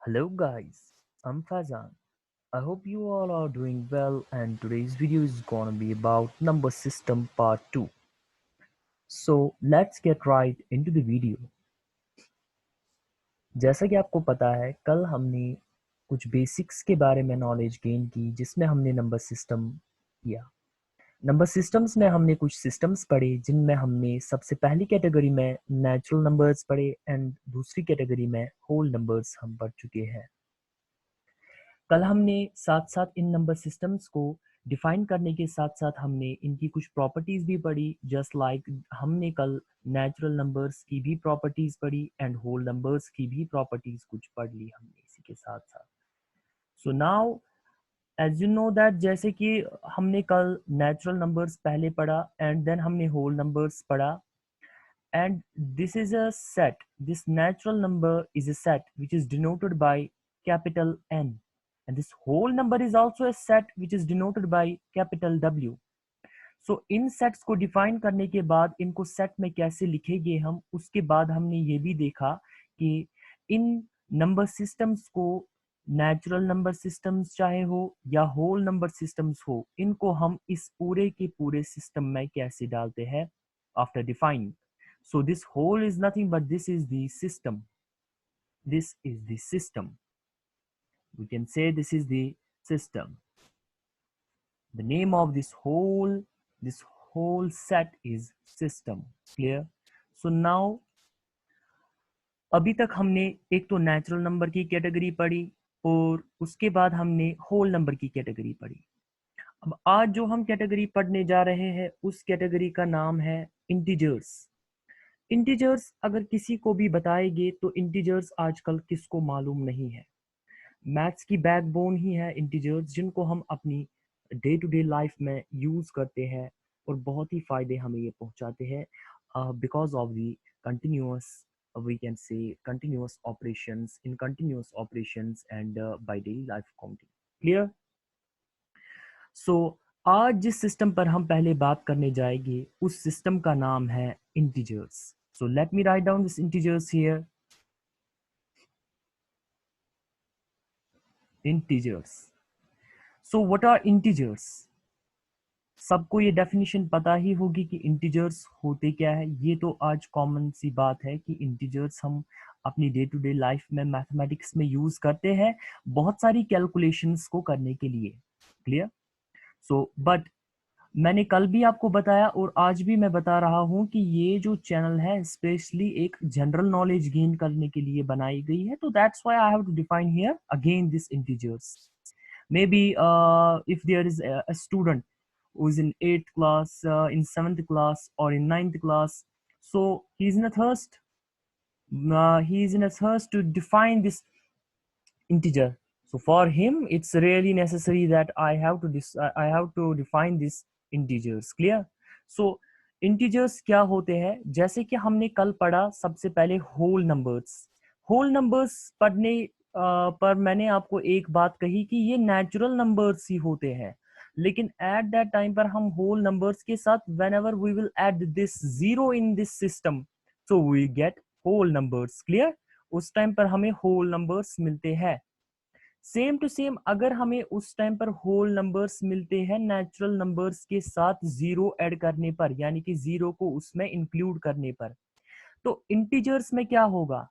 Hello guys, I'm Fazan. I hope you all are doing well and today's video is gonna be about number system part 2. So let's get right into the video. जैसा कि आपको पता है कल हमने कुछ basics के बारे में नॉलेज गेन की जिसमें हमने नंबर सिस्टम किया। नंबर सिस्टम्स में हमने कुछ सिस्टम्स पढ़े जिनमें हमने सबसे पहली कैटेगरी में नेचुरल नंबर्स पढ़े एंड दूसरी कैटेगरी में होल नंबर्स हम पढ़ चुके हैं। कल हमने साथ साथ इन नंबर सिस्टम्स को डिफाइन करने के साथ साथ हमने इनकी कुछ प्रॉपर्टीज भी पढ़ी जस्ट लाइक हमने कल नेचुरल नंबर्स की भी प्रॉपर्टीज पढ़ी एंड होल नंबर्स की भी प्रॉपर्टीज कुछ पढ़ ली हमने इसी के साथ साथ। So now as you know that जैसे कि हमने कल नेचुरल नंबर्स पहले पढ़ा एंड देन हमने होल नंबर्स पढ़ा and this is a set. This natural number is a set which is denoted by capital N, and this whole number is also a set which is denoted by capital W. So in sets को define करने के बाद इनको set में कैसे लिखेंगे हम, उसके बाद हमने ये भी देखा कि इन नंबर सिस्टम्स को नेचुरल नंबर सिस्टम्स चाहे हो या होल नंबर सिस्टम्स हो, इनको हम इस पूरे के पूरे सिस्टम में कैसे डालते हैं after defining. So this whole is nothing but this is the system. This is the system. We can say this is the system. The name of this whole set is system. Clear? So now अभी तक हमने एक तो natural number की category पढ़ी और उसके बाद हमने होल नंबर की कैटेगरी पढ़ी। अब आज जो हम कैटेगरी पढ़ने जा रहे हैं उस कैटेगरी का नाम है इंटीजर्स। इंटीजर्स अगर किसी को भी बताएंगे तो इंटीजर्स आजकल किसको मालूम नहीं है। मैथ्स की बैकबोन ही है इंटीजर्स जिनको हम अपनी डे टू डे लाइफ में यूज करते हैं और बहुत ही फायदे हमें ये पहुंचाते हैं because of the continuous we can say continuous operations in continuous operations and by daily life counting. Clear? So आज जिस सिस्टम पर हम पहले बात करने जाएंगे उस सिस्टम का नाम है integers. So let me write down this integers here. Integers. So what are integers? सबको ये डेफिनेशन पता ही होगी कि इंटीजर्स होते क्या है। ये तो आज कॉमन सी बात है कि इंटीजर्स हम अपनी डे टू डे लाइफ में मैथमेटिक्स में यूज करते हैं बहुत सारी कैलकुलेशंस को करने के लिए। क्लियर? सो बट मैंने कल भी आपको बताया और आज भी मैं बता रहा हूं कि ये जो चैनल है स्पेशली एक जनरल नॉलेज गेन करने के लिए बनाई गई है, तो that's why I have to define here again this integers. maybe if there is a student who is in 8th class, in 7th class or in 9th class, so he is in a thirst to define this integer. So for him it's really necessary that I have to define this integers. Clear? So integers क्या होते हैं, जैसे कि हमने कल पढ़ा सबसे पहले होल नंबर्स। होल नंबर्स पढ़ने पर मैंने आपको एक बात कही कि ये नेचुरल नंबर्स ही होते हैं, लेकिन एट दैट टाइम पर हम होल नंबर्स के साथ whenever we will add this zero in this system, so we get whole numbers. Clear? उस टाइम पर हमें होल नंबर्स मिलते हैं। सेम टू सेम अगर हमें उस टाइम पर होल नंबर्स मिलते हैं नेचुरल नंबर्स के साथ जीरो ऐड करने पर, यानी कि जीरो को उसमें इंक्लूड करने पर, तो इंटीजर्स में क्या होगा?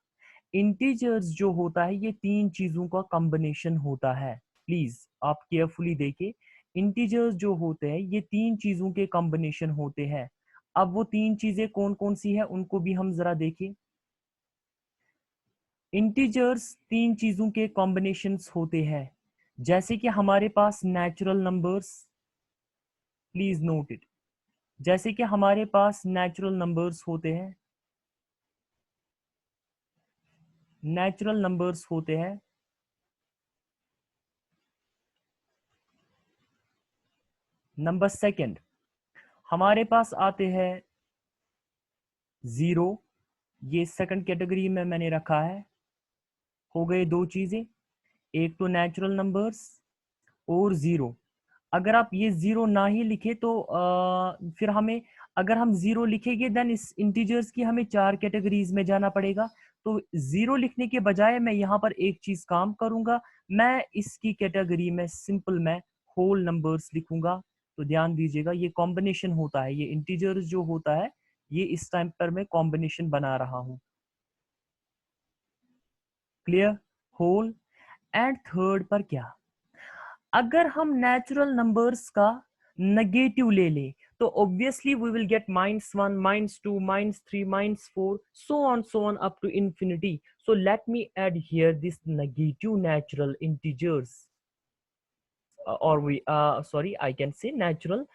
इंटीजर्स जो होता है ये तीन चीजों का कॉम्बिनेशन होता है। प्लीज आप केयरफुली देखिए, इंटीजर्स जो होते हैं ये तीन चीजों के कॉम्बिनेशन होते हैं। अब वो तीन चीजें कौन कौन सी है उनको भी हम जरा देखें। इंटीजर्स तीन चीजों के कॉम्बिनेशंस होते हैं, जैसे कि हमारे पास natural numbers, please note it, जैसे कि हमारे पास नेचुरल नंबर्स होते हैं, नेचुरल नंबर्स होते हैं। नंबर सेकंड हमारे पास आते हैं जीरो, ये सेकंड कैटेगरी में मैंने रखा है। हो गए दो चीजें, एक तो नेचुरल नंबर्स और जीरो। अगर आप ये जीरो ना ही लिखे तो फिर हमें, अगर हम जीरो लिखेंगे देन इस इंटीजर्स की हमें चार कैटेगरीज में जाना पड़ेगा। तो 0 लिखने के बजाय मैं यहाँ पर एक चीज काम करूंगा, मैं इसकी कैटेगरी में सिंपल मैं होल नंबर्स लिखूंगा। तो ध्यान दीजिएगा, ये कॉम्बिनेशन होता है, ये इंटीजर्स जो होता है ये इस टाइम पर मैं कॉम्बिनेशन बना रहा हूँ। क्लियर? होल। एंड थर्ड पर क्या, अगर हम नेचुरल नंबर्स का नेगेटिव ले ले तो obviously we will get -1, -2, -3, -4, so on up to infinity. So let me add here this negative natural integers, or we sorry, I can say natural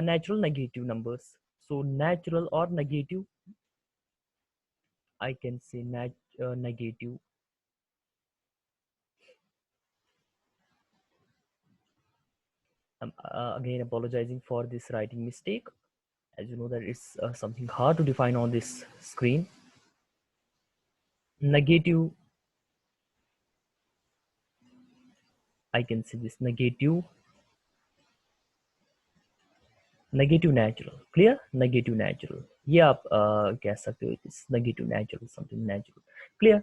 natural negative numbers. So natural or negative, I can say negative. I'm again apologizing for this writing mistake. As you know that it's something hard to define on this screen. Negative, I can say this negative natural. Clear? Negative natural, ये आप कह सकते हो, इस negative natural, something natural. Clear?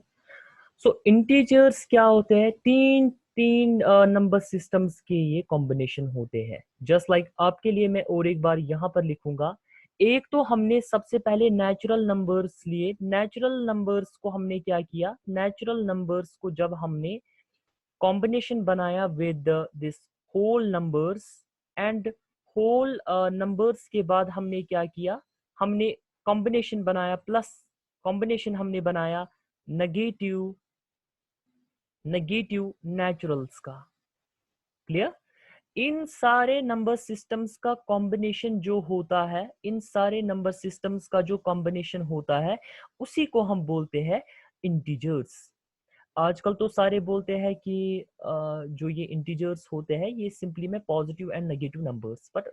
So integers क्या होते हैं, तीन तीन नंबर सिस्टम्स के ये कॉम्बिनेशन होते हैं। जस्ट लाइक आपके लिए मैं और एक बार यहाँ पर लिखूंगा। एक तो हमने सबसे पहले नेचुरल नंबर्स लिए, नेचुरल नंबर्स को हमने क्या किया, नेचुरल नंबर्स को जब हमने कॉम्बिनेशन बनाया with this whole numbers, and whole numbers के बाद हमने क्या किया, हमने कॉम्बिनेशन बनाया प्लस कॉम्बिनेशन हमने बनाया नेगेटिव नेचुरल्स का। क्लियर? इन सारे नंबर सिस्टम्स का कॉम्बिनेशन जो होता है, इन सारे नंबर सिस्टम्स का जो कॉम्बिनेशन होता है उसी को हम बोलते हैं इंटीजर्स। आजकल तो सारे बोलते हैं कि जो ये इंटीजर्स होते हैं ये सिंपली में positive and negative numbers, but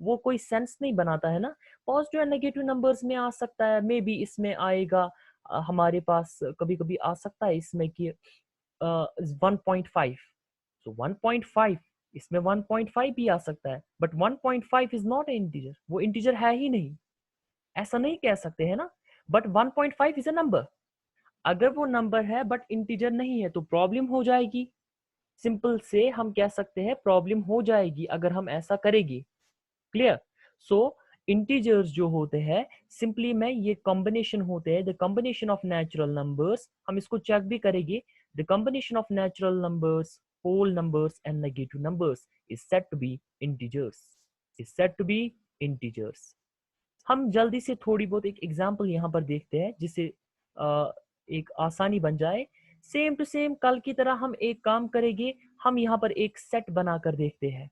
वो कोई सेंस नहीं बनाता है ना। पॉजिटिव एंड नेगेटिव नंबर्स में आ सकता है, मे बी इसमें आएगा, हमारे पास कभी कभी आ सकता है इसमें कि 1.5, सो 1.5, इसमें 1.5 भी आ सकता है, but 1.5 is not a integer, वो इंटीजर है ही नहीं, ऐसा नहीं कह सकते है ना। बट 1.5 इज अ नंबर, अगर वो नंबर है बट इंटीजर नहीं है तो प्रॉब्लम हो जाएगी। सिंपल से हम कह सकते हैं प्रॉब्लम हो जाएगी अगर हम ऐसा करेंगे। क्लियर? सो इंटीजर्स जो होते हैं सिंपली में ये कॉम्बिनेशन होते हैं, the combination of natural numbers, हम इसको चेक भी करेंगे, the combination of natural numbers, whole numbers and negative numbers is said to be integers, is said to be integers. हम जल्दी से थोड़ी बहुत एक एग्जांपल यहाँ पर देखते हैं जिससे एक आसानी बन जाए। सेम टू सेम कल की तरह हम एक काम करेंगे, हम यहाँ पर एक सेट बनाकर देखते हैं।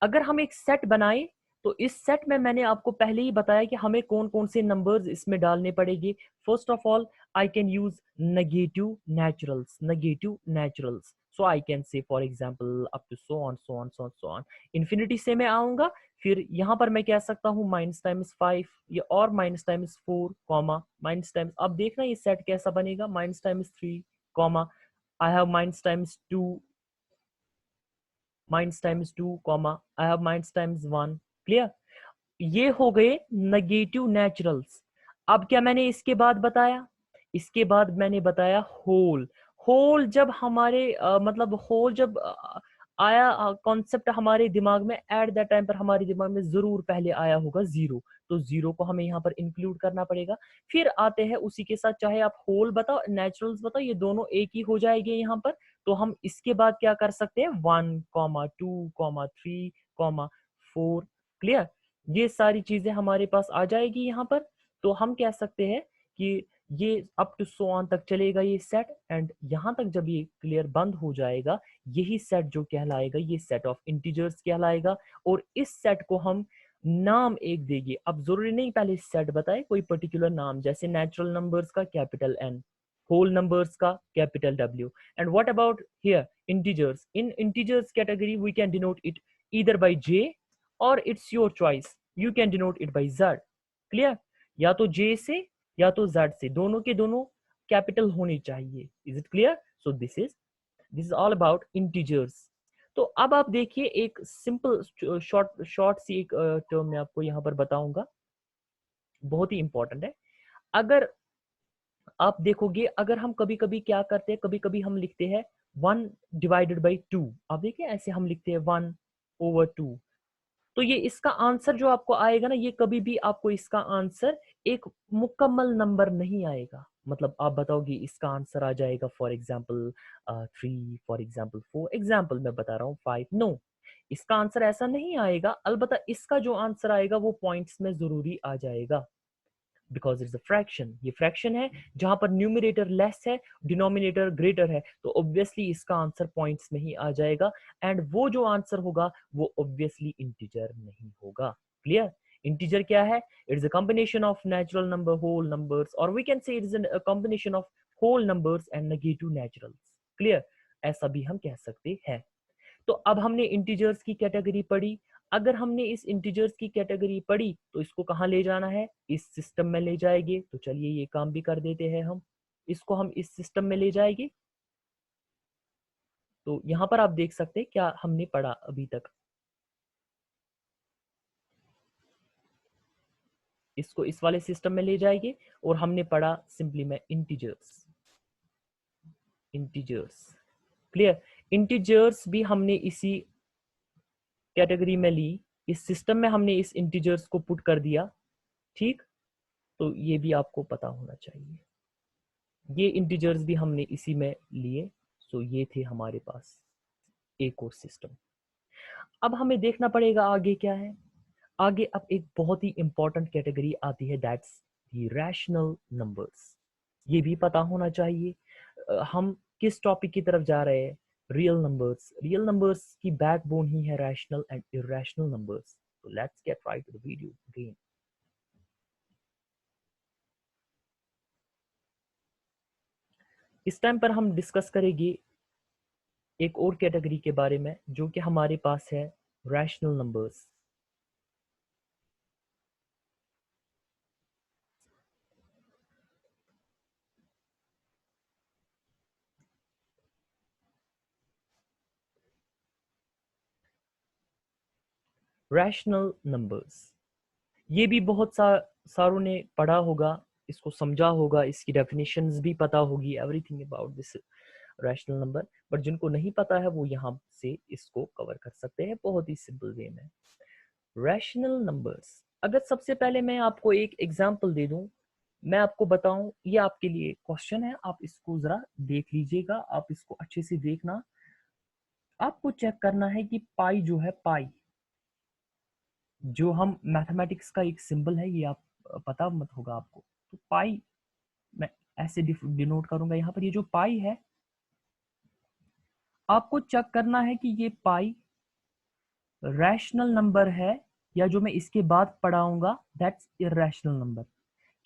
अगर हम एक सेट बनाए तो इस सेट में मैंने आपको पहले ही बताया कि हमें कौन कौन से नंबर्स इसमें डालने पड़ेंगे। First of all I can use negative naturals, so I can say for example up to so on infinity से मैं आऊंगा, फिर यहाँ पर मैं कह सकता हूँ -5 या और -4 कॉमा -, अब देखना ये सेट कैसा बनेगा, -3 comma I have -2 comma I have -1। Clear? ये हो गए नेगेटिव नेचुरल्स। अब क्या मैंने इसके बाद बताया, इसके बाद मैंने बताया होल। होल जब हमारे मतलब होल जब आया कॉन्सेप्ट हमारे दिमाग में, एट दैट टाइम पर हमारे दिमाग में जरूर पहले आया होगा जीरो, तो जीरो को हमें यहाँ पर इंक्लूड करना पड़ेगा। फिर आते हैं उसी के साथ, चाहे आप होल बताओ नेचुरल्स बताओ, ये दोनों एक ही हो जाएंगे यहाँ पर। तो हम इसके बाद क्या कर सकते हैं, 1, 2, 3, 4। क्लियर? ये सारी चीजें हमारे पास आ जाएगी यहाँ पर। तो हम कह सकते हैं कि ये अप टू सो ऑन तक चलेगा ये सेट, एंड यहाँ तक जब ये क्लियर बंद हो जाएगा, यही सेट जो कहलाएगा ये सेट ऑफ इंटीजर्स कहलाएगा। और इस सेट को हम नाम एक देंगे। अब जरूरी नहीं पहले सेट बताए, कोई पर्टिकुलर नाम, जैसे नेचुरल नंबर्स का कैपिटल N, होल नंबर्स का capital W, and what about here integers, in integers category we can denote it either by J or it's your choice, you can denote it by Z। Clear? या तो J से या तो Z से, दोनों के दोनों कैपिटल होनी चाहिए। Is it clear? So this is all about integers. तो अब आप देखिए एक सिंपल शॉर्ट सी एक टर्म मैं आपको यहाँ पर बताऊंगा, बहुत ही इंपॉर्टेंट है। अगर आप देखोगे अगर हम कभी कभी क्या करते हैं, कभी कभी हम लिखते हैं 1/2। आप देखिए ऐसे हम लिखते हैं 1/2। तो ये इसका आंसर जो आपको आएगा ना, ये कभी भी आपको इसका आंसर एक मुकम्मल नंबर नहीं आएगा। मतलब आप बताओगे इसका आंसर आ जाएगा for example 3, for example 4, example मैं बता रहा हूँ 5। नो, इसका आंसर ऐसा नहीं आएगा। अलबत्ता इसका जो आंसर आएगा वो पॉइंट्स में जरूरी आ जाएगा, बिकॉज इट्स अ फ्रैक्शन। ये फ्रैक्शन है जहां पर न्यूमरेटर लेस है, डिनोमिनेटर ग्रेटर है, तो ऑब्वियसली इसका आंसर पॉइंट्स में ही आ जाएगा। एंड वो जो आंसर होगा वो ऑब्वियसली इंटीजर नहीं होगा। क्लियर? इंटीजर क्या है? It's a combination of natural number, whole numbers, और we can say it's a combination of whole numbers and negative naturals. Clear? ऐसा भी हम कह सकते हैं। तो अब हमने इंटीजर्स की कैटेगरी पढ़ी। अगर हमने इस इंटीजर्स की कैटेगरी पढ़ी तो इसको कहाँ ले जाना है? इस सिस्टम में ले जाएंगे। तो चलिए ये काम भी कर देते हैं हम, इसको हम इस सिस्टम में ले जाएंगे। तो यहाँ पर आप देख सकते हैं क्या हमने पढ़ा अभी तक। इसको इस वाले सिस्टम में ले जाएंगे और हमने पढ़ा सिंपली में इंटीजर्स। Integers clear? इंटीजर्स भी हमने इसी कैटेगरी में ली, इस सिस्टम में हमने इस इंटीजर्स को पुट कर दिया। ठीक, तो ये भी आपको पता होना चाहिए। ये इंटीजर्स भी हमने इसी में लिए। सो ये थे हमारे पास एक और सिस्टम। अब हमें देखना पड़ेगा आगे क्या है। आगे अब एक बहुत ही इंपॉर्टेंट कैटेगरी आती है, दैट्स द रैशनल नंबर्स। ये भी पता होना चाहिए हम किस टॉपिक की तरफ जा रहे हैं। रियल नंबर्स, रियल नंबर्स की बैकबोन ही है rational and irrational numbers. So let's get right to the video again. इस टाइम पर हम डिस्कस करेंगे एक और कैटेगरी के बारे में जो कि हमारे पास है रैशनल नंबर्स। रैशनल नंबर्स, ये भी बहुत सारों ने पढ़ा होगा, इसको समझा होगा, इसकी डेफिनेशंस भी पता होगी, everything about this rational number. But जिनको नहीं पता है वो यहाँ से इसको कवर कर सकते हैं बहुत ही सिंपल वे में। रैशनल नंबर्स, अगर सबसे पहले मैं आपको एक एग्जांपल दे दूं, मैं आपको बताऊं, ये आपके लिए क्वेश्चन है, आप इसको जरा देख लीजिएगा, आप इसको अच्छे से देखना। आपको चेक करना है कि पाई जो है, पाई जो हम मैथमेटिक्स का एक सिंबल है, ये आप पता मत होगा आपको। तो पाई मैं ऐसे डिनोट करूंगा यहाँ पर, ये जो पाई है आपको चेक करना है कि ये पाई रैशनल नंबर है या जो मैं इसके बाद पढ़ाऊंगा दैट्स इरैशनल नंबर।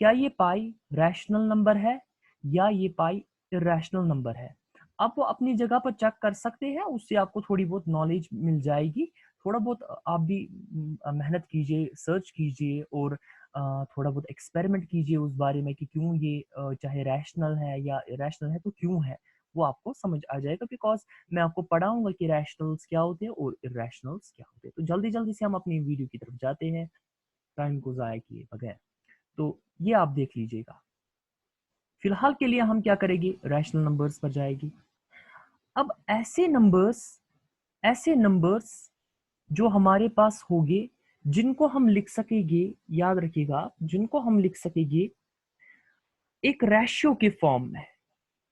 क्या ये पाई रैशनल नंबर है या ये पाई इरैशनल नंबर है? आप वो अपनी जगह पर चेक कर सकते हैं, उससे आपको थोड़ी बहुत नॉलेज मिल जाएगी। थोड़ा बहुत आप भी मेहनत कीजिए, सर्च कीजिए और थोड़ा बहुत एक्सपेरिमेंट कीजिए उस बारे में कि क्यों ये चाहे रैशनल है या इरैशनल है तो क्यों है, वो आपको समझ आ जाएगा। बिकॉज मैं आपको पढ़ाऊंगा कि रैशनल्स क्या होते हैं और इरैशनल्स क्या होते हैं। तो जल्दी जल्दी से हम अपनी वीडियो की तरफ जाते हैं टाइम को ज़ाया किए बगैर। तो ये आप देख लीजिएगा। फिलहाल के लिए हम क्या करेंगे, रैशनल नंबर्स पर जाएगी। अब ऐसे नंबर्स जो हमारे पास होंगे, जिनको हम लिख सकेंगे, याद रखिएगा, जिनको हम लिख सकेंगे एक रेशियो के फॉर्म में,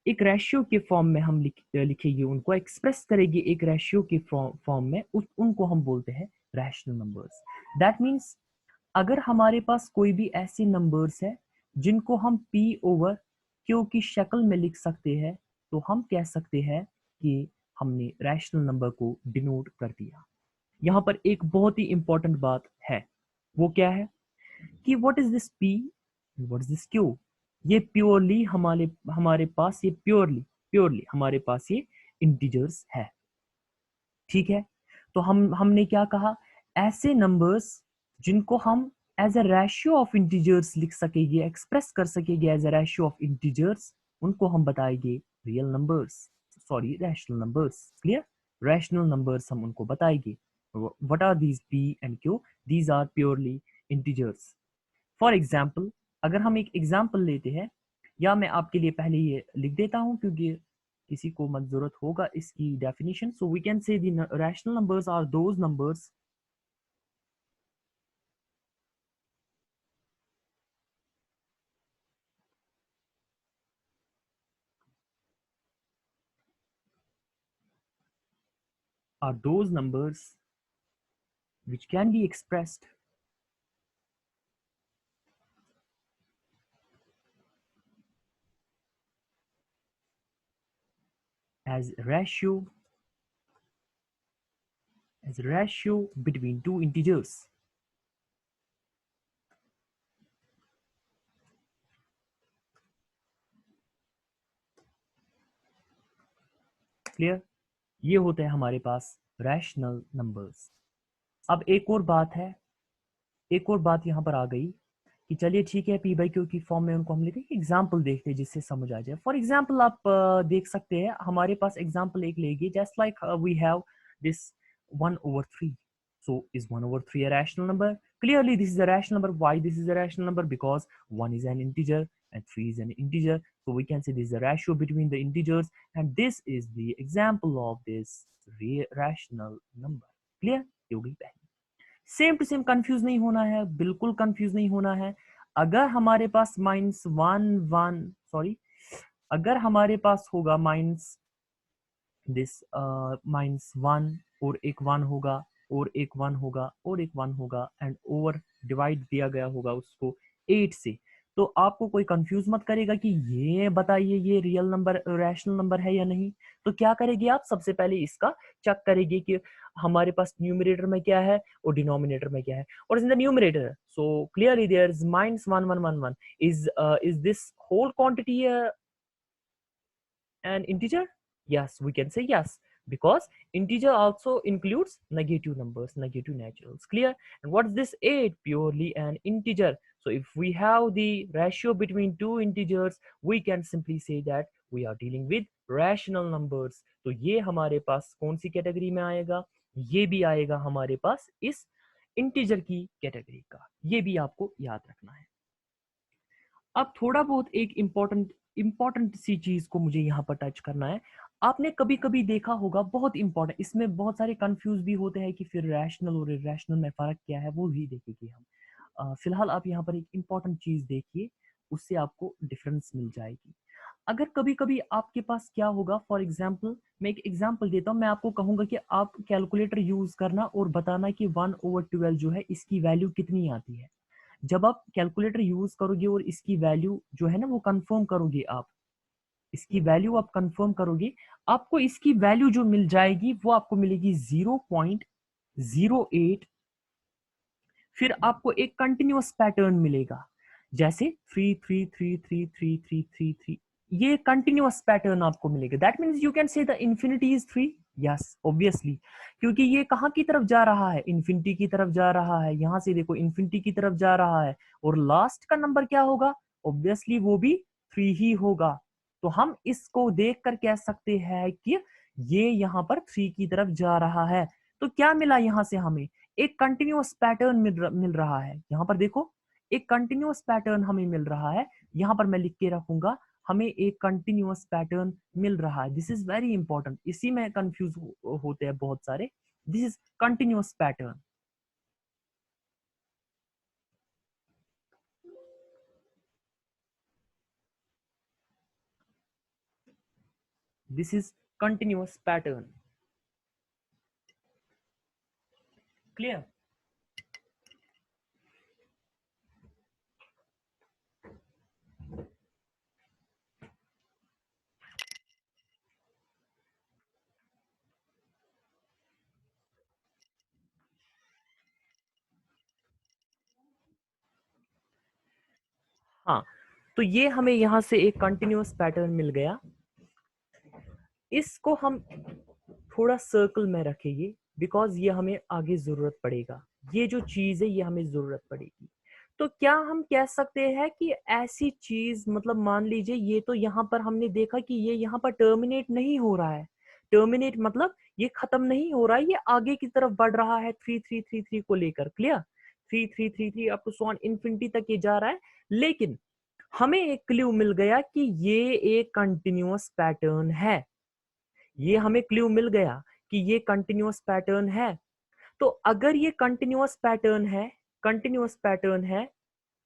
एक रेशियो के फॉर्म में हम लिखेंगे, उनको एक्सप्रेस करेंगे एक रेशियो के फॉर्म में, उनको हम बोलते हैं रैशनल नंबर्स। दैट मीन्स अगर हमारे पास कोई भी ऐसे नंबर्स है जिनको हम p ओवर q की शक्ल में लिख सकते हैं, तो हम कह सकते हैं कि हमने रैशनल नंबर को डिनोट कर दिया। यहाँ पर एक बहुत ही इंपॉर्टेंट बात है, वो क्या है कि what is this p, what is this q। ये प्योरली हमारे पास ये प्योरली हमारे पास ये इंटीजर्स है। ठीक है, तो हमने क्या कहा, ऐसे नंबर्स जिनको हम as a ratio of integers लिख सकेंगे, एक्सप्रेस कर सकेंगे as a ratio of integers, उनको हम बताएंगे real numbers, sorry rational numbers. Clear? Rational numbers हम उनको बताएंगे। What are these p and q? These are purely integers. For example, अगर हम एक एग्जाम्पल लेते हैं, या मैं आपके लिए पहले ये लिख देता हूं क्योंकि किसी को मत जरूरत होगा इसकी definition. So we can say the rational numbers are those numbers which can be expressed as ratio between two integers. Clear? ये होते हैं हमारे पास रैशनल नंबर्स. अब एक और बात यहाँ पर आ गई कि चलिए ठीक है, पी बाई क्यू की फॉर्म में उनको हम लेते हैं. एग्जाम्पल देखते हैं जिससे समझ आ जाए. फॉर एग्जाम्पल आप देख सकते हैं हमारे पास एग्जाम्पल एक लेगी. Just like we have this 1/3. So is 1/3 a rational number? Clearly this is a rational number. Why this is a rational number? Because 1 is an integer and 3 is an integer. So we can say this is a ratio between the integers, and this is the example of this rational number. Clear? ये हो गई पहली. Same to same confuse नहीं होना है, बिल्कुल confuse नहीं होना है. अगर हमारे पास अगर हमारे पास होगा माइनस दिस -1 और एक 1 होगा और एक 1 होगा और एक 1 होगा एंड ओवर डिवाइड दिया गया होगा उसको 8 से, तो आपको कोई कंफ्यूज मत करेगा कि ये बताइए ये रियल नंबर रैशनल नंबर है या नहीं. तो क्या करेंगे आप? सबसे पहले इसका चेक करेंगे कि हमारे पास न्यूमरेटर में क्या है और डिनोमिनेटर में क्या है. और in the numerator, so clearly there is -1 1 1 1. Is this whole quantity an integer? Yes, we can say yes, because integer also includes negative numbers, negative naturals. Clear? And what's this 8? Purely an integer. So if we have the ratio between two integers, we can simply say that we are dealing with rational numbers. तो ये हमारे पास कौन सी category में आएगा? ये भी आएगा हमारे पास इस इंटीजर की कैटेगरी का. ये भी आपको याद रखना है. अब थोड़ा बहुत एक इंपॉर्टेंट सी चीज को मुझे यहाँ पर टच करना है. आपने कभी कभी देखा होगा, बहुत इंपॉर्टेंट, इसमें बहुत सारे कंफ्यूज भी होते हैं कि फिर रैशनल और इरेशनल में फर्क क्या है, वो भी देखेंगे हम. फिलहाल आप यहाँ पर एक इंपॉर्टेंट चीज देखिए, उससे आपको डिफरेंस मिल जाएगी. अगर कभी कभी आपके पास क्या होगा, फॉर एग्जाम्पल मैं एक एग्जाम्पल देता हूँ. मैं आपको कहूंगा कि आप कैलकुलेटर यूज करना और बताना कि 1/12 जो है इसकी वैल्यू कितनी आती है. जब आप कैलकुलेटर यूज करोगे और इसकी वैल्यू जो है ना वो कंफर्म करोगे, आप इसकी वैल्यू आप कंफर्म करोगे, आपको इसकी वैल्यू जो मिल जाएगी वो आपको मिलेगी 0.08. फिर आपको एक कंटिन्यूअस पैटर्न मिलेगा, जैसे 3 3 3 3 3 3 3, ये कंटिन्यूअस पैटर्न आपको मिलेगा. That means you can say the infinity is 3. Yes, obviously, क्योंकि ये कहाँ की तरफ जा रहा है? इंफिनिटी की तरफ जा रहा है. यहां से देखो इंफिनिटी की तरफ जा रहा है, और लास्ट का नंबर क्या होगा? ऑब्वियसली वो भी 3 ही होगा. तो हम इसको देख कर कह सकते हैं कि ये यहाँ पर 3 की तरफ जा रहा है. तो क्या मिला यहाँ से हमें? एक कंटिन्यूअस पैटर्न मिल रहा है. यहाँ पर देखो, एक कंटिन्यूअस पैटर्न हमें मिल रहा है. यहाँ पर मैं लिख के रखूंगा, हमें एक कंटिन्यूअस पैटर्न मिल रहा है. दिस इज वेरी इंपॉर्टेंट, इसी में कंफ्यूज होते हैं बहुत सारे. This is continuous pattern. This is continuous pattern. Clear? हाँ, तो ये हमें यहाँ से एक कंटिन्यूअस पैटर्न मिल गया. इसको हम थोड़ा सर्कल में रखेंगे, बिकॉज ये हमें आगे जरूरत पड़ेगा. ये जो चीज है ये हमें जरूरत पड़ेगी. तो क्या हम कह सकते हैं कि ऐसी चीज, मतलब मान लीजिए ये तो यहाँ पर हमने देखा कि ये यहाँ पर टर्मिनेट नहीं हो रहा है. टर्मिनेट मतलब ये खत्म नहीं हो रहा है, ये आगे की तरफ बढ़ रहा है 3 3 3 3 को लेकर. Clear? 3 3 3 3 up to so on infinity तक ये जा रहा है. लेकिन हमें एक क्लू मिल गया कि ये एक कंटिन्यूअस पैटर्न है। ये हमें क्लू मिल गया कि ये कंटिन्यूअस पैटर्न है। तो अगर ये कंटिन्यूअस पैटर्न है, कंटिन्यूअस पैटर्न है,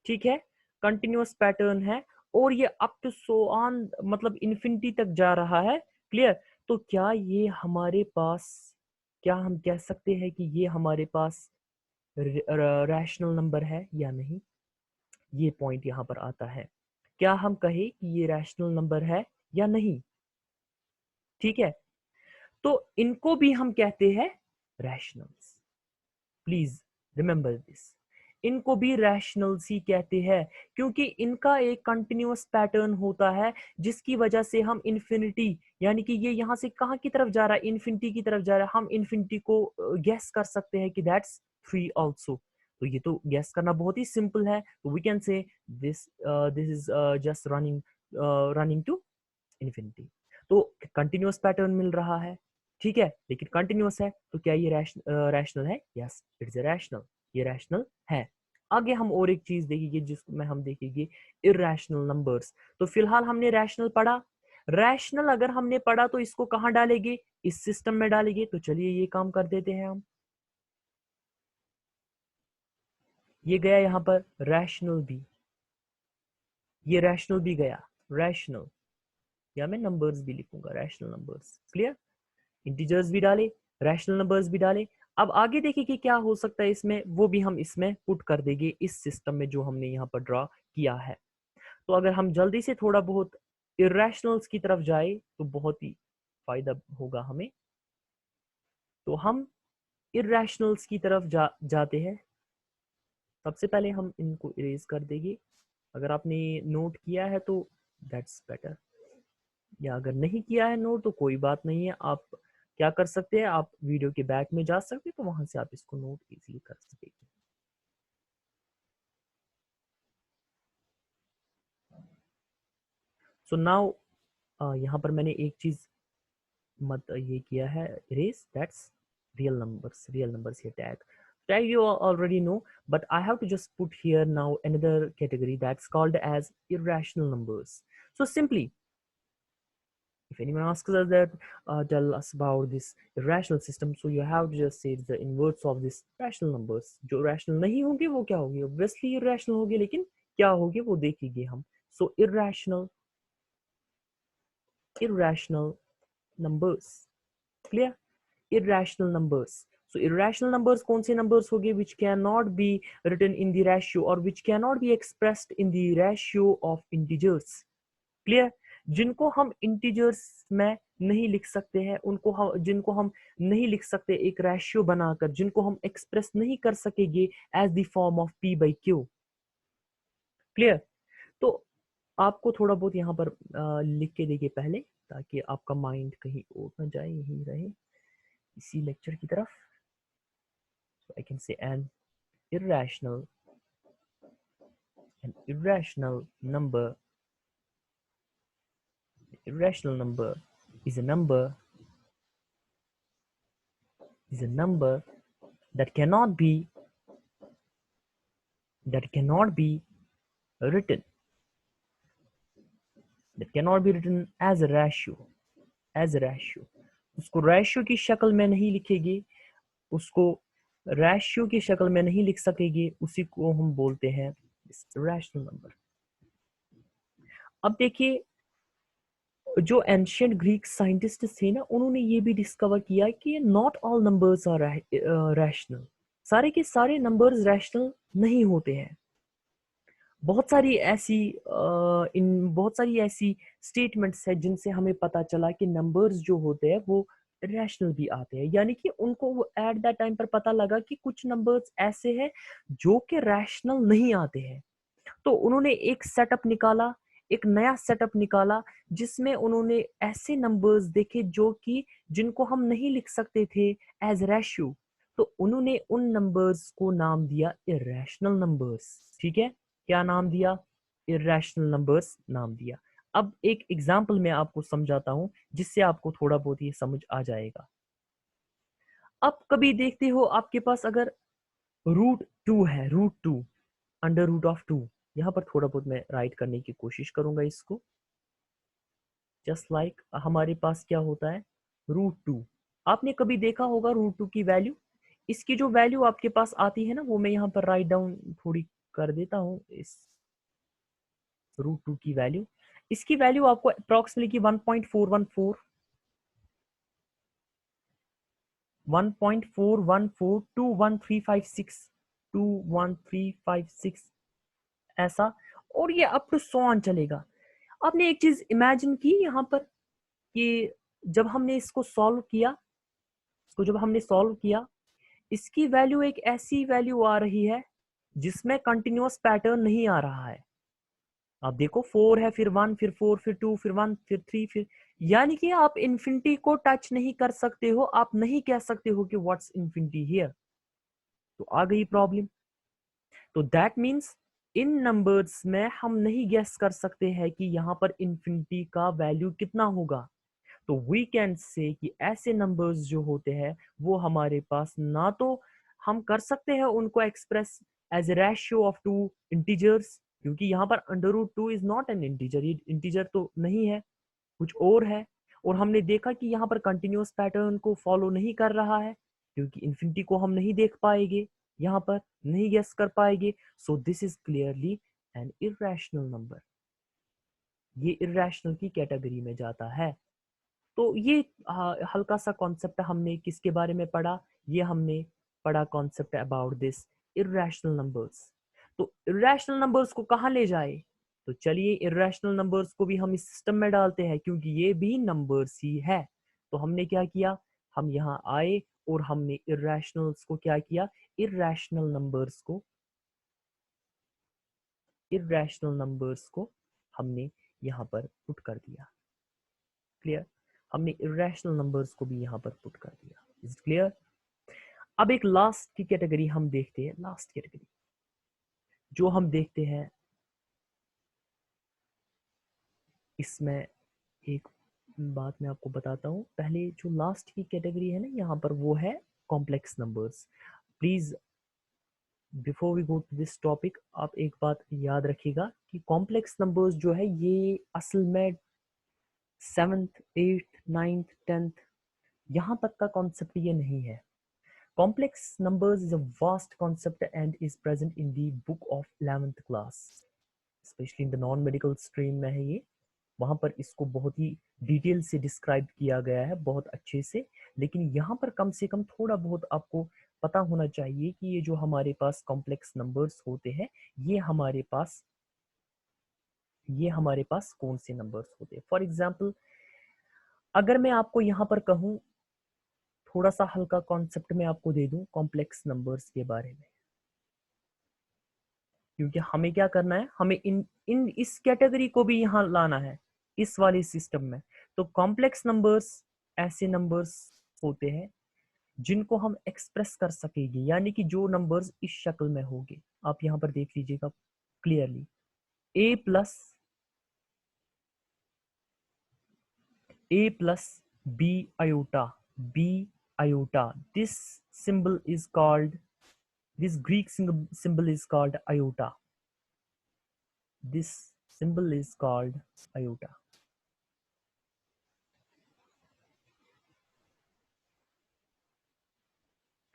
ठीक है, कंटिन्यूअस पैटर्न है, और ये अप टू सो ऑन मतलब इन्फिनिटी तक जा रहा है, क्लियर, तो क्या ये हमारे पास, क्या हम कह सकते हैं कि ये हमारे पास रैशनल नंबर है या नहीं? ये पॉइंट यहां पर आता है, क्या हम कहें कि ये रैशनल नंबर है या नहीं? ठीक है, तो इनको भी हम कहते हैं रैशनल्स। प्लीज रिमेंबर दिस, इनको भी रैशनल्स ही कहते हैं, क्योंकि इनका एक कंटिन्यूअस पैटर्न होता है जिसकी वजह से हम इन्फिनिटी, यानी कि ये यहां से कहां की तरफ जा रहा है, इन्फिनिटी की तरफ जा रहा है, हम इन्फिनिटी को गेस कर सकते हैं कि दैट्स 3 आल्सो। तो ये तो गेस करना बहुत ही सिंपल है, तो we can say this this is just running to infinity. तो कंटिन्यूअस पैटर्न मिल रहा है, ठीक है, लेकिन कंटिन्यूअस है, तो क्या ये रैशनल है? यस, इट्स अ रैशनल, ये रैशनल है। आगे हम और एक चीज देखेंगे जिसमें हम देखेंगे इरैशनल नंबर्स। तो फिलहाल हमने रैशनल पढ़ा, रैशनल अगर हमने पढ़ा तो इसको कहां डालेंगे? इस सिस्टम में डालेंगे। तो चलिए ये काम कर देते हैं हम। ये गया यहां पर रैशनल भी, ये रैशनल भी गया, रैशनल, या मैं नंबर्स भी लिखूंगा, रैशनल नंबर्स, क्लियर, इंटीजर्स भी डाले, रैशनल नंबर्स भी डाले। अब आगे देखिए कि क्या हो सकता है इसमें, वो भी हम इसमें पुट कर देंगे इस सिस्टम में जो हमने यहाँ पर ड्रॉ किया है। तो अगर हम जल्दी से थोड़ा बहुत इरेशनल्स की तरफ जाए तो बहुत ही फायदा होगा हमें। तो हम इरेशनल्स की तरफ जाते हैं। सबसे पहले हम इनको इरेज कर देंगे। अगर आपने नोट किया है तो दैट्स बेटर, या अगर नहीं किया है नोट तो कोई बात नहीं है। आप क्या कर सकते हैं, आप वीडियो के बैक में जा सकते हैं, तो वहां से आप इसको नोट इजीली कर सकेंगे। सो नाउ यहाँ पर मैंने एक चीज मत ये किया है erase, that's real numbers here tag you already know, but I have to just put here now another category that's called as irrational numbers. So simply, if anyone asks us that tell us about this irrational system, so you have to just say the inverse of this rational numbers. जो rational नहीं होंगे वो क्या होंगे? Obviously irrational होंगे, लेकिन क्या होंगे वो देखेंगे हम। So irrational numbers, clear? Irrational numbers. So irrational numbers कौन से numbers होंगे? Which cannot be written in the ratio or which cannot be expressed in the ratio of integers. Clear? जिनको हम इंटीजर्स में नहीं लिख सकते हैं, उनको हम, जिनको हम नहीं लिख सकते एक रेशियो बनाकर, जिनको हम एक्सप्रेस नहीं कर सकेंगे as the form of p by q. Clear? तो आपको थोड़ा बहुत यहाँ पर लिख के देखिए पहले, ताकि आपका माइंड कहीं और ना जाए, यहीं रहे इसी लेक्चर की तरफ। I can say an irrational number, irrational number is a number, is a number that cannot be, that cannot be written, that cannot be written as a ratio, as a ratio। उसको ratio की शक्ल में नहीं लिखेगी, उसको ratio की शक्ल में नहीं लिख सकेगी, उसी को हम बोलते हैं रैशनल नंबर। अब देखिए, जो एंशियंट ग्रीक साइंटिस्ट थे ना, उन्होंने ये भी डिस्कवर किया कि not all numbers are rational. सारे के सारे नंबर्स रैशनल नहीं होते हैं। बहुत सारी ऐसी बहुत सारी ऐसी स्टेटमेंट्स है जिनसे हमें पता चला कि नंबर्स जो होते हैं वो रैशनल भी आते हैं, यानी कि उनको एट दैट टाइम पर पता लगा कि कुछ नंबर्स ऐसे हैं जो कि रैशनल नहीं आते हैं। तो उन्होंने एक सेटअप निकाला, एक नया सेटअप निकाला, जिसमें उन्होंने ऐसे नंबर्स देखे जो कि जिनको हम नहीं लिख सकते थे एज रेशियो। तो उन्होंने उन नंबर्स को नाम दिया इरेशनल नंबर्स। ठीक है, क्या नाम दिया? इरेशनल नंबर्स नाम दिया। अब एक एग्जाम्पल मैं आपको समझाता हूं, जिससे आपको थोड़ा बहुत ये समझ आ जाएगा। अब कभी देखते हो आपके पास अगर रूट 2 है, रूट 2, अंडर रूट ऑफ 2, यहाँ पर थोड़ा बहुत मैं राइट करने की कोशिश करूंगा इसको। जस्ट लाइक हमारे पास क्या होता है, √2। आपने कभी देखा होगा √2 की वैल्यू, इसकी जो वैल्यू आपके पास आती है ना, वो मैं यहाँ पर राइट डाउन थोड़ी कर देता हूँ। इस √2 की वैल्यू, इसकी वैल्यू आपको अप्रोक्सीमेटली 1.414 ऐसा, और ये अप टू 100 ऑन चलेगा। आपने एक चीज इमेजिन की यहाँ पर कि जब हमने इसको सॉल्व किया, इसकी वैल्यू एक ऐसी वैल्यू आ रही है जिसमें कंटिन्यूअस पैटर्न नहीं आ रहा है। आप देखो 4 है, फिर 1, फिर 4, फिर 2, फिर 1, फिर 3, फिर, यानी कि आप इन्फिनिटी को टच नहीं कर सकते हो। आप नहीं कह सकते हो कि व्हाट्स इन्फिनिटी हियर। तो आ गई प्रॉब्लम। तो दैट मीन्स इन नंबर्स में हम नहीं गेस कर सकते हैं कि यहाँ पर इन्फिनिटी का वैल्यू कितना होगा। तो वी कैन से कि ऐसे नंबर्स जो होते हैं वो हमारे पास ना तो हम कर सकते हैं उनको express as a ratio of two integers, क्योंकि यहाँ पर √2 इज नॉट एन इंटीजर, ये इंटीजर तो नहीं है, कुछ और है। और हमने देखा कि यहाँ पर कंटिन्यूअस पैटर्न को फॉलो नहीं कर रहा है, क्योंकि इन्फिनिटी को हम नहीं देख पाएंगे, यहाँ पर नहीं गेस कर पाएंगे। So this is clearly an irrational number, ये इरेशनल की कैटेगरी में जाता है। तो ये हल्का सा कॉन्सेप्ट हमने किसके बारे में पढ़ा, ये हमने पढ़ा concept about this irrational numbers. तो इरेशनल नंबर्स को कहाँ ले जाए, तो चलिए इरेशनल नंबर्स को भी हम इस सिस्टम में डालते हैं, क्योंकि ये भी नंबर्स ही है। तो हमने क्या किया, हम यहाँ आए और हमने इरेशनल्स को क्या किया, इरेशनल नंबर्स को हमने यहाँ पर पुट कर दिया। क्लियर, हमने इरेशनल नंबर्स को भी यहाँ पर पुट कर दिया। Is clear. अब एक लास्ट की कैटेगरी हम देखते हैं, लास्ट कैटेगरी जो हम देखते हैं, इसमें एक बात मैं आपको बताता हूँ पहले। जो लास्ट की कैटेगरी है ना यहाँ पर, वो है complex numbers. Please before we go to this topic, आप एक बात याद रखिएगा कि कॉम्प्लेक्स नंबर्स जो है ये असल में 7th 8th 9th 10th यहाँ तक का कॉन्सेप्ट ये नहीं है। Complex numbers is a vast concept and is present in the book of 11th class, especially in the non-medical stream में है ये। वहाँ पर इसको बहुत ही डिटेल से डिस्क्राइब किया गया है, बहुत अच्छे से। लेकिन यहाँ पर कम से कम थोड़ा बहुत आपको पता होना चाहिए कि ये जो हमारे पास कॉम्प्लेक्स नंबर्स होते हैं, ये हमारे पास कौन से नंबर्स होते हैं। फॉर एग्जाम्पल, अगर मैं आपको यहाँ पर कहूँ, थोड़ा सा हल्का कॉन्सेप्ट में आपको दे दूं कॉम्प्लेक्स नंबर्स के बारे में, क्योंकि हमें क्या करना है, हमें इन इस कैटेगरी को भी यहाँ लाना है इस वाले सिस्टम में। तो कॉम्प्लेक्स नंबर्स ऐसे नंबर्स होते हैं जिनको हम एक्सप्रेस कर सकेंगे, यानी कि जो नंबर्स इस शक्ल में होंगे। आप यहाँ पर देख लीजिएगा clearly, a plus b iota, this symbol is called, this Greek symbol is called iota. This symbol is called iota.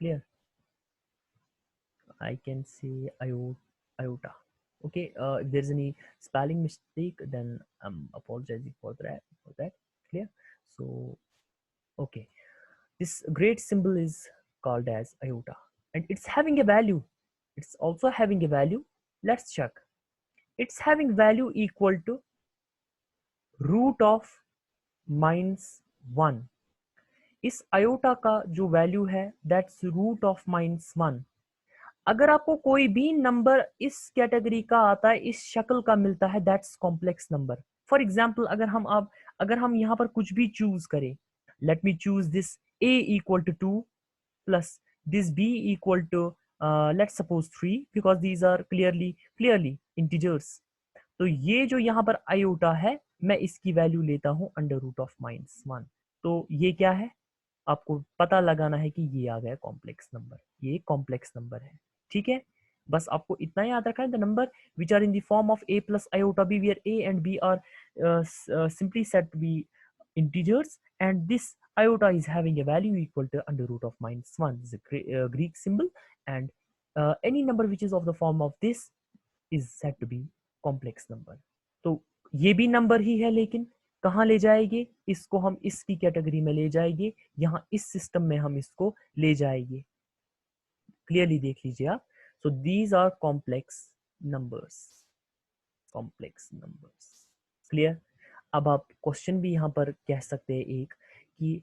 Clear? I can say iota. Okay. If there's any spelling mistake, then I'm apologizing for that. Clear? So, okay. This great symbol is called as iota, and it's having a value. It's also having a value. Let's check. It's having value equal to √(-1). इस iota का जो value है that's √(-1). अगर आपको कोई भी number इस category का आता है, इस शक्ल का मिलता है, that's complex number. For example, अगर हम यहाँ पर कुछ भी चूज करें, let me choose this a = 2 plus this b = let's suppose 3, because these are clearly integers। तो ये जो यहाँ पर आयोटा है, मैं इसकी वैल्यू लेता हूँ √(-1). तो ये क्या है, आपको पता लगाना है कि ये आ गया कॉम्प्लेक्स नंबर, ये कॉम्प्लेक्स नंबर है। ठीक है, बस आपको इतना याद रखना है, the number which are in the form of a plus iota b where a and b are simply said to be integers, and this iota is having a value equal to under root of -1. This is a Greek symbol, and any number which is of the form of this is said to be complex number. तो ये भी number ही है, लेकिन कहाँ ले जाएंगे इसको? हम इसकी कैटेगरी में ले जाएंगे, यहाँ इस सिस्टम में हम इसको ले जाएंगे। क्लियरली देख लीजिए आप। So these are complex numbers, complex numbers. Clear? अब आप क्वेश्चन भी यहाँ पर कह सकते हैं एक, कि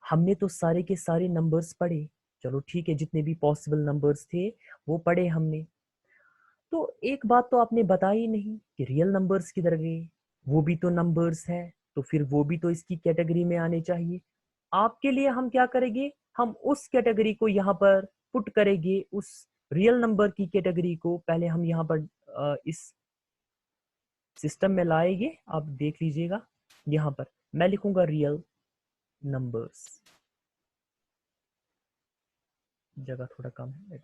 हमने तो सारे के सारे नंबर्स पढ़े, चलो ठीक है, जितने भी पॉसिबल नंबर्स थे वो पढ़े हमने, तो एक बात तो आपने बताई नहीं कि रियल नंबर्स किधर गए? वो भी तो नंबर्स है, तो फिर वो भी तो इसकी कैटेगरी में आने चाहिए। आपके लिए हम क्या करेंगे, हम उस कैटेगरी को यहाँ पर पुट करेंगे, उस रियल नंबर की कैटेगरी को पहले हम यहाँ पर इस सिस्टम में लाएंगे। आप देख लीजिएगा, यहाँ पर मैं लिखूंगा रियल नंबर्स, जगह थोड़ा कम है,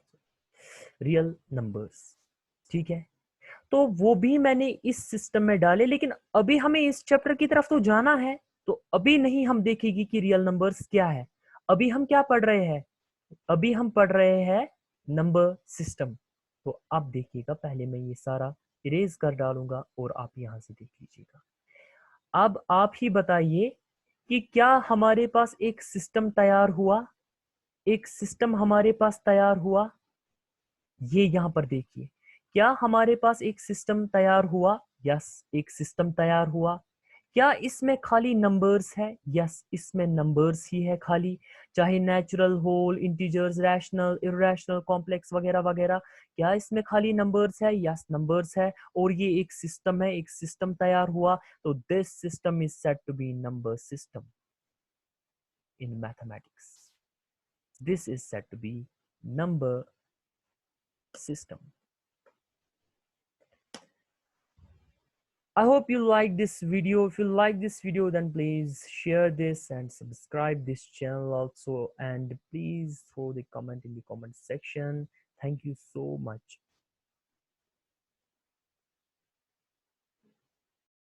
रियल नंबर्स, ठीक है। तो वो भी मैंने इस सिस्टम में डाले, लेकिन अभी हमें इस चैप्टर की तरफ तो जाना है, तो अभी नहीं हम देखेंगे कि रियल नंबर्स क्या है। अभी हम क्या पढ़ रहे हैं? अभी हम पढ़ रहे हैं नंबर सिस्टम। तो आप देखिएगा, पहले मैं ये सारा इरेज कर डालूंगा और आप यहां से देख लीजिएगा। अब आप ही बताइए कि क्या हमारे पास एक सिस्टम तैयार हुआ? एक सिस्टम हमारे पास तैयार हुआ, ये यहां पर देखिए, क्या हमारे पास एक सिस्टम तैयार हुआ? यस, एक सिस्टम तैयार हुआ। क्या इसमें खाली नंबर्स है? यस, इसमें नंबर्स ही है खाली, चाहे natural, whole, integers, rational, irrational, complex वगैरह वगैरह। क्या इसमें खाली नंबर्स है? यस, नंबर्स है, और ये एक सिस्टम है, एक सिस्टम तैयार हुआ। तो this system is said to be number system in mathematics. This is said to be number system. I hope you like this video. If you like this video, then please share this and subscribe this channel also, and please throw the comment in the comment section. Thank you so much.